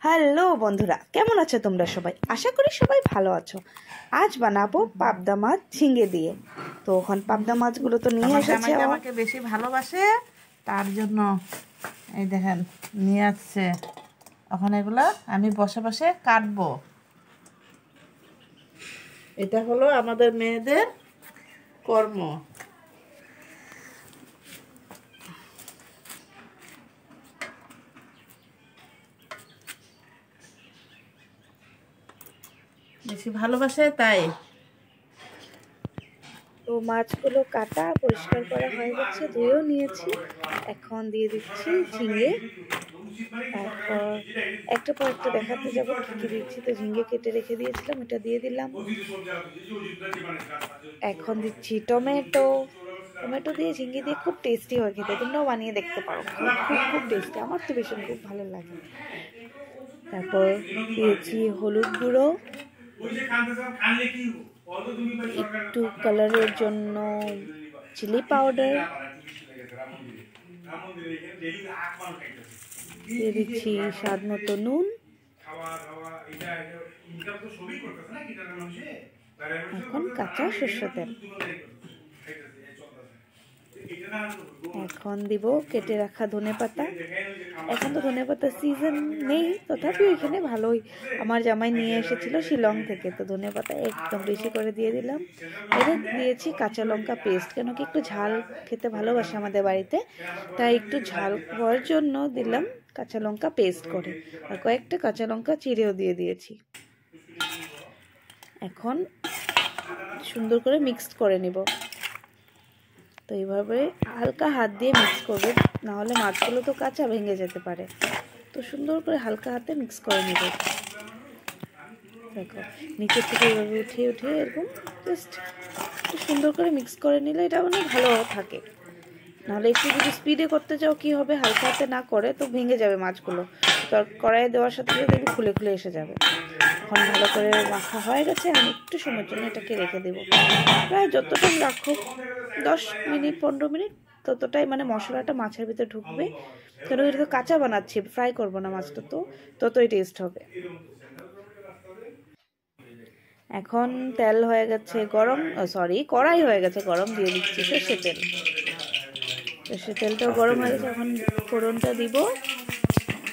Hello বন্ধুরা, কেমন আছো তোমরা সবাই? আশা করি সবাই ভালো আছো। আজ বানাবো পাবদা মাছ ঝিঙে দিয়ে। তো এখন পাবদা মাছগুলো তো নিয়ে এসেছে, আমাকে বেশি ভালোবাসে তার জন্য এই দেখেন নিয়ে আসছে। এখন এগুলা আমি বসে বসে কাটবো। এটা হলো আমাদের মেয়েদের কর্ম। বেশি ভালোবাসে তাই। তো মাছগুলো কাটা পরিষ্কার করা হয়ে গেছে, ধুয়েও নিয়েছি। এখন দিয়ে দিচ্ছি ঝিঙে। তারপর একটা পর একটা দেখাতে যাবো কি কি দিচ্ছি। তো ঝিঙে কেটে রেখে দিয়েছিলাম, এটা দিয়ে দিলাম। এখন দিচ্ছি টমেটো। টমেটো দিয়ে ঝিঙে দিয়ে খুব টেস্টি হয় খেতে, তোমরাও বানিয়ে দেখতে পারো। খুব খুব খুব টেস্টি, আমার তো ভীষণ খুব ভালো লাগে। তারপর দিয়েছি হলুদ গুঁড়ো, একটু কালারের জন্য চিলি পাউডার, দিয়ে দিচ্ছি স্বাদ মতো নুন। এখন কাঁচা সরষের তেল। এখন দিব কেটে রাখা ধনেপাতা। এখন তো ধনেপাতা সিজন নেই, তথাপিও এখানে ভালোই আমার জামাই নিয়ে এসেছিল শিলং থেকে, তো ধনেপাতা একদম বেশি করে দিয়ে দিলাম। এটা দিয়েছি কাঁচা লঙ্কা পেস্ট, কেন কি একটু ঝাল খেতে ভালোবাসে আমাদের বাড়িতে, তাই একটু ঝাল হওয়ার জন্য দিলাম কাঁচা লঙ্কা পেস্ট করে। আর কয়েকটা কাঁচা লঙ্কা চিড়েও দিয়ে দিয়েছি। এখন সুন্দর করে মিক্সড করে নিব। তো এইভাবে হালকা হাত দিয়ে মিক্স করবে, নাহলে মাছগুলো তো কাঁচা ভেঙে যেতে পারে। তো সুন্দর করে হালকা হাতে মিক্স করে নেব। দেখো নিচের থেকে এইভাবে উঠিয়ে উঠিয়ে এরকম জাস্ট একটু সুন্দর করে মিক্স করে নিলে এটা মানে ভালো থাকে। নাহলে একটু যদি স্পিডে করতে চাও কি হবে, হালকা হাতে না করে তো ভেঙে যাবে মাছগুলো। তো কড়াইয়ে দেওয়ার সাথে সাথে খুলে খুলে এসে যাবে। এখন ভালো করে মাখা হয়ে গেছে, আমি একটু সময়ের জন্য এটাকে রেখে দেবো। প্রায় যতটা রাখো 10 মিনিট 15 মিনিট, ততটাই মানে মশলাটা মাছের ভিতরে ঢুকবে। কেন এটা তো কাঁচা বানাচ্ছি, ফ্রাই করবো না মাছটা, তো ততই টেস্ট হবে। এখন তেল হয়ে গেছে গরম, কড়াই হয়ে গেছে গরম, দিয়ে দিচ্ছি সর্ষের তেল। সর্ষের তেলটাও গরম হয়ে গেছে, এখন ফোড়নটা দিব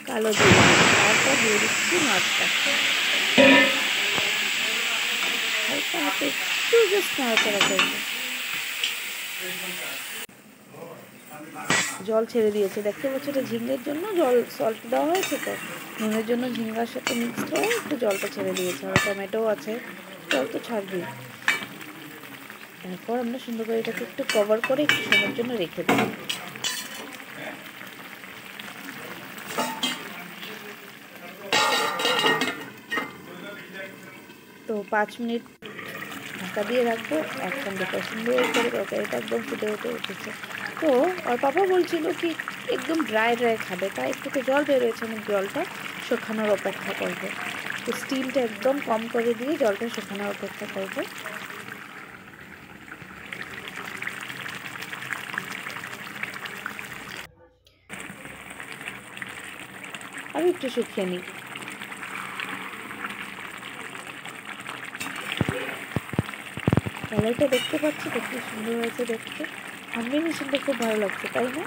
কালো জিরা, তারপর দিয়ে দিচ্ছি মাছটা। হালকা হাতে একটু জাস্ট নাড়াচাড়া করবো। জল ছেড়ে দিয়েছে, দেখতে পাচ্ছ এটা ঝিঙ্গের জন্য জল সল্ট দেওয়া হয়েছে, তো নুনের জন্য ঝিঙ্গার সাথে মিক্সড হয়ে একটু জলটা ছেড়ে দিয়েছে। আর টমেটোও আছে, জল তো ছাড়বেই। তারপর আমরা সুন্দর করে এটাকে একটু কভার করে একটু সময়ের জন্য রেখে দেব। তো 5 মিনিট ঢাকা দিয়ে রাখবো। এখন দেখো সুন্দর করে তরকারিটা একদম ফুটে উঠে উঠেছে। তো ওর পাপা বলছিল কি একদম ড্রাই ড্রাই খাবে, তাই একটু জল বেরোয়েছে, আমি জলটা শুকানোর অপেক্ষা করবো। তো স্টিমটা একদম কম করে দিয়ে জলটা শুকানোর অপেক্ষা করবো। আমি একটু শুকিয়ে নিই। কালারটা দেখতে পাচ্ছি, দেখতে সুন্দর হয়েছে দেখতে, কম্বিনেশনটা খুব ভালো লাগছে, তাই না?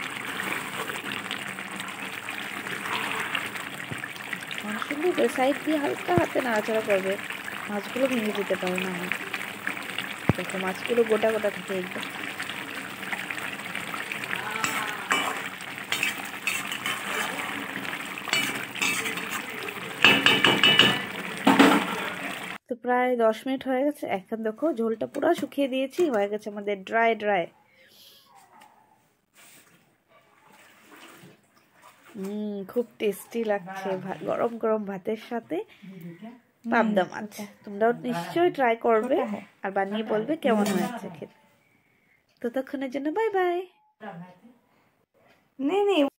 সুন্দর সাইড দিয়ে হালকা হাতে নাড়াচাড়া করবে, মাছগুলো ভেঙে যেতে পারে না। দেখো মাছগুলো গোটা গোটা থাকে একদম। তো প্রায় 10 মিনিট হয়ে গেছে। এখন দেখো ঝোলটা পুরো শুকিয়ে দিয়েছি, হয়ে গেছে আমাদের ড্রাই ড্রাই। খুব টেস্টি লাগছে গরম গরম ভাতের সাথে পাবদা মাছ। তোমরাও নিশ্চয়ই ট্রাই করবে আর বানিয়ে বলবে কেমন হয়েছে খেতে। ততক্ষণের জন্য বাই বাই।